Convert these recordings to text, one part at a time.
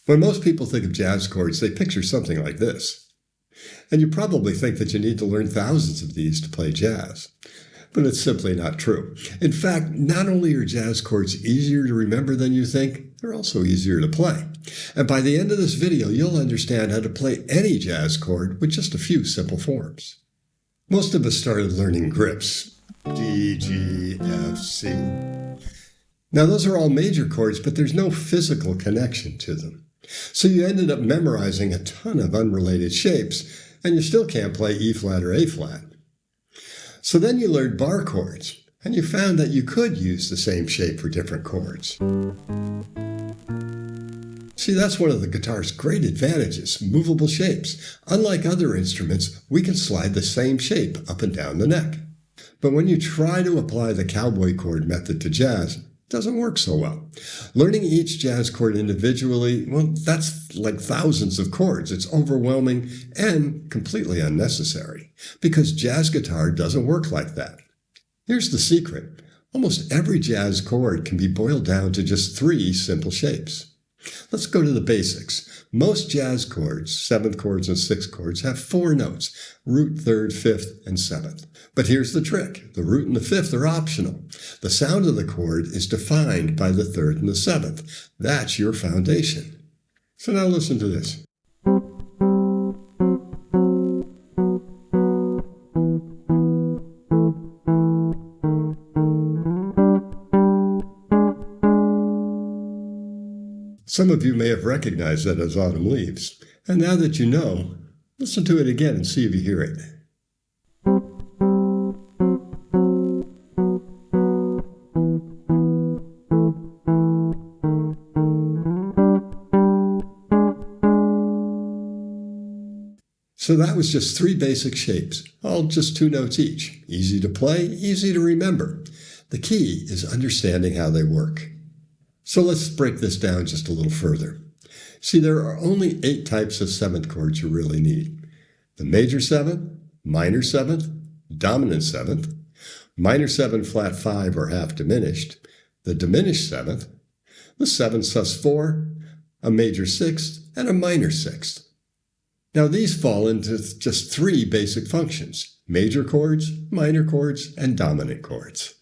When most people think of jazz chords, they picture something like this. And you probably think that you need to learn thousands of these to play jazz. But it's simply not true. In fact, not only are jazz chords easier to remember than you think, they're also easier to play. And by the end of this video, you'll understand how to play any jazz chord with just a few simple forms. Most of us started learning grips. D, G, F, C. Now those are all major chords, but there's no physical connection to them. So you ended up memorizing a ton of unrelated shapes, and you still can't play E flat or A flat. So then you learned bar chords, and you found that you could use the same shape for different chords. See, that's one of the guitar's great advantages, movable shapes. Unlike other instruments, we can slide the same shape up and down the neck. But when you try to apply the cowboy chord method to jazz, it doesn't work so well. Learning each jazz chord individually, well, that's like thousands of chords. It's overwhelming and completely unnecessary, because jazz guitar doesn't work like that. Here's the secret. Almost every jazz chord can be boiled down to just 3 simple shapes. Let's go to the basics. Most jazz chords, 7th chords and 6th chords, have 4 notes, root, 3rd, 5th, and 7th. But here's the trick. The root and the 5th are optional. The sound of the chord is defined by the 3rd and the 7th. That's your foundation. So now listen to this. Some of you may have recognized that as Autumn Leaves. And now that you know, listen to it again and see if you hear it. So that was just 3 basic shapes, all just 2 notes each. Easy to play, easy to remember. The key is understanding how they work. So let's break this down just a little further. See, there are only 8 types of 7th chords you really need. The major 7th, minor 7th, dominant 7th, minor 7 flat 5 or half diminished, the diminished 7th, the 7 sus4, a major 6th, and a minor 6th. Now these fall into just 3 basic functions: major chords, minor chords, and dominant chords.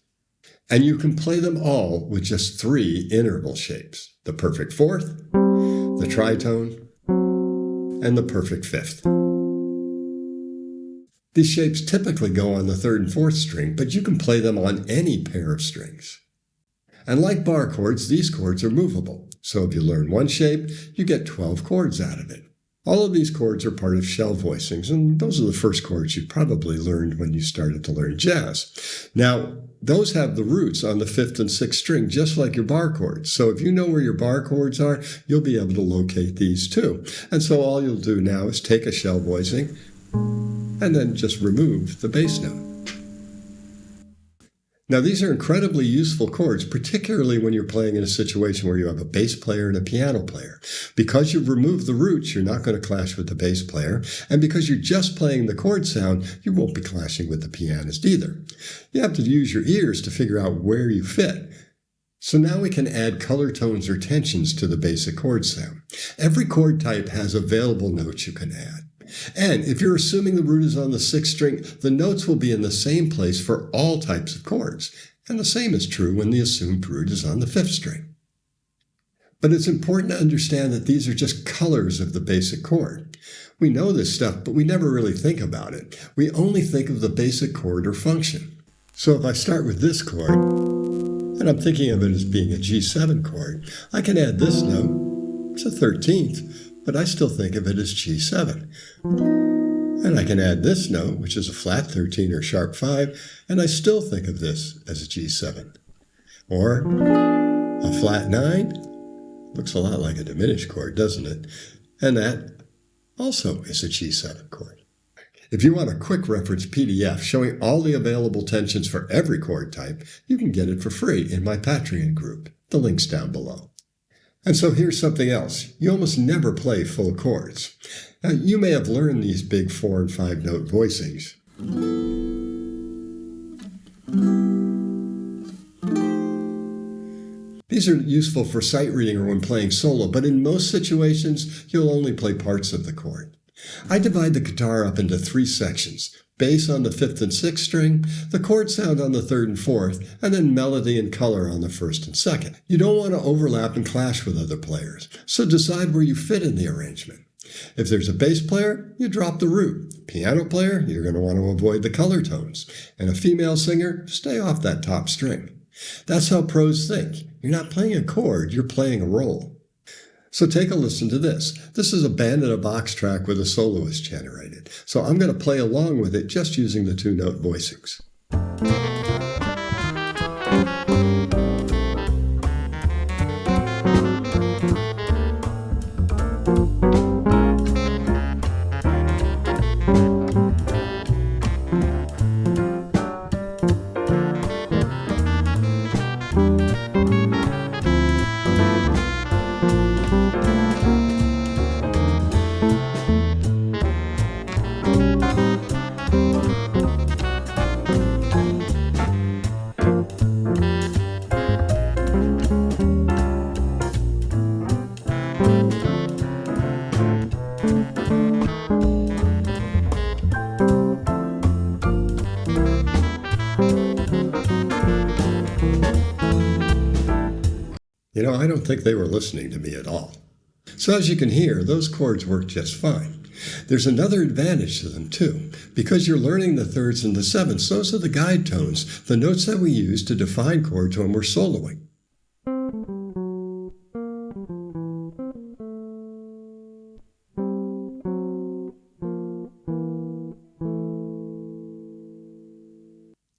And you can play them all with just 3 interval shapes: the perfect 4th, the tritone, and the perfect 5th. These shapes typically go on the 3rd and 4th string, but you can play them on any pair of strings. And like bar chords, these chords are movable. So if you learn one shape, you get 12 chords out of it. All of these chords are part of shell voicings, and those are the first chords you probably learned when you started to learn jazz. Now, those have the roots on the 5th and 6th string, just like your bar chords. So if you know where your bar chords are, you'll be able to locate these too. And so all you'll do now is take a shell voicing and then just remove the bass note. Now, these are incredibly useful chords, particularly when you're playing in a situation where you have a bass player and a piano player. Because you've removed the roots, you're not going to clash with the bass player. And because you're just playing the chord sound, you won't be clashing with the pianist either. You have to use your ears to figure out where you fit. So now we can add color tones or tensions to the basic chord sound. Every chord type has available notes you can add. And if you're assuming the root is on the 6th string, the notes will be in the same place for all types of chords. And the same is true when the assumed root is on the 5th string. But it's important to understand that these are just colors of the basic chord. We know this stuff, but we never really think about it. We only think of the basic chord or function. So if I start with this chord, and I'm thinking of it as being a G7 chord, I can add this note. It's a 13th. But I still think of it as G7. And I can add this note, which is a flat 13 or sharp 5, and I still think of this as a G7. Or a flat 9, looks a lot like a diminished chord, doesn't it? And that also is a G7 chord. If you want a quick reference PDF showing all the available tensions for every chord type, you can get it for free in my Patreon group. The link's down below. And so here's something else. You almost never play full chords. Now, you may have learned these big 4 and 5 note voicings. These These are useful for sight reading or when playing solo, but in most situations, you'll only play parts of the chord. I divide the guitar up into 3 sections: bass on the 5th and 6th string, the chord sound on the 3rd and 4th, and then melody and color on the 1st and 2nd. You don't want to overlap and clash with other players, so decide where you fit in the arrangement. If there's a bass player, you drop the root. Piano player, you're going to want to avoid the color tones. And a female singer, stay off that top string. That's how pros think. You're not playing a chord, you're playing a role. So take a listen to this. This is a band in a box track with a soloist generated. So I'm going to play along with it just using the 2-note voicings. You know, I don't think they were listening to me at all. So as you can hear, those chords work just fine. There's another advantage to them too. Because you're learning the 3rds and the 7ths, those are the guide tones, the notes that we use to define chords when we're soloing.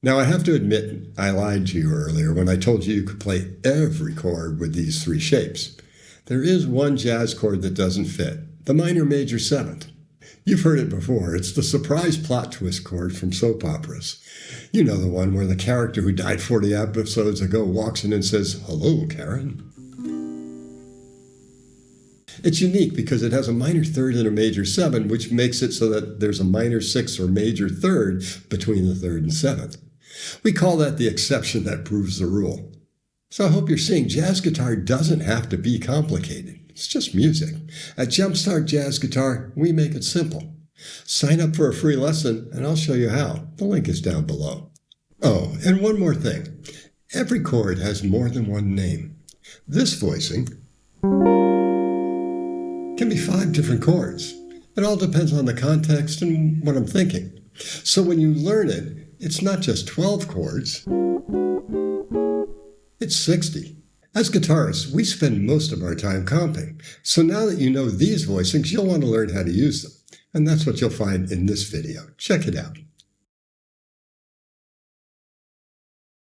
Now, I have to admit, I lied to you earlier when I told you you could play every chord with these 3 shapes. There is one jazz chord that doesn't fit, the minor major 7th. You've heard it before. It's the surprise plot twist chord from soap operas. You know the one where the character who died 40 episodes ago walks in and says, "Hello, Karen." It's unique because it has a minor 3rd and a major 7, which makes it so that there's a minor 6th or major 3rd between the 3rd and 7th. We call that the exception that proves the rule. So I hope you're seeing jazz guitar doesn't have to be complicated. It's just music. At Jumpstart Jazz Guitar, we make it simple. Sign up for a free lesson and I'll show you how. The link is down below. Oh, and one more thing. Every chord has more than one name. This voicing can be 5 different chords. It all depends on the context and what I'm thinking. So when you learn it, it's not just 12 chords, it's 60. As guitarists, we spend most of our time comping. So now that you know these voicings, you'll want to learn how to use them. And that's what you'll find in this video. Check it out.